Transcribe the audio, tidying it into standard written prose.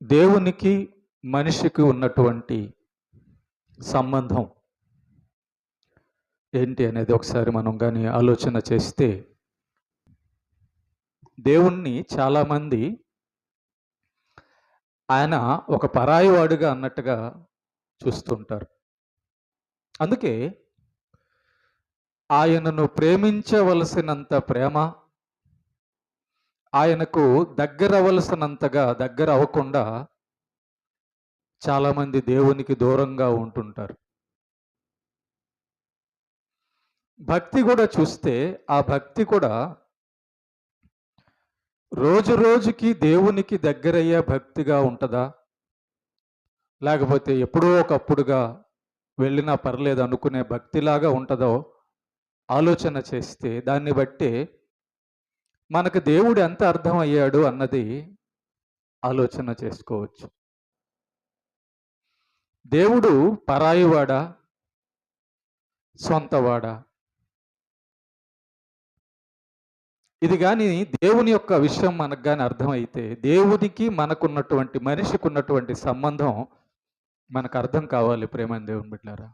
దేవునికి, మనిషికి ఉన్నటువంటి సంబంధం ఏంటి అనేది ఒకసారి మనం గాని ఆలోచన చేస్తే, దేవుణ్ణి చాలామంది ఆయన ఒక పరాయివాడుగా అన్నట్టుగా చూస్తుంటారు. అందుకే ఆయనను ప్రేమించవలసినంత ప్రేమ, ఆయనకు దగ్గరవ్వలసినంతగా దగ్గర అవ్వకుండా చాలామంది దేవునికి దూరంగా ఉంటుంటారు. భక్తి కూడా చూస్తే, ఆ భక్తి కూడా రోజు రోజుకి దేవునికి దగ్గరయ్యే భక్తిగా ఉంటదా? లేకపోతే ఎప్పుడో ఒకప్పుడుగా వెళ్ళినా పర్లేదు అనుకునే భక్తిలాగా ఉంటదో ఆలోచన చేస్తే, దాన్ని బట్టే మనకు దేవుడు ఎంత అర్థమయ్యాడు అన్నది ఆలోచన చేసుకోవచ్చు. దేవుడు పరాయివాడా? సొంతవాడా? ఇది గాని దేవుని యొక్క విషయం మనకు గాని అర్థమైతే, దేవునికి మనకున్నటువంటి, మనిషికి ఉన్నటువంటి సంబంధం మనకు అర్థం కావాలి ప్రేమైన దేవుని బిడ్డలారా.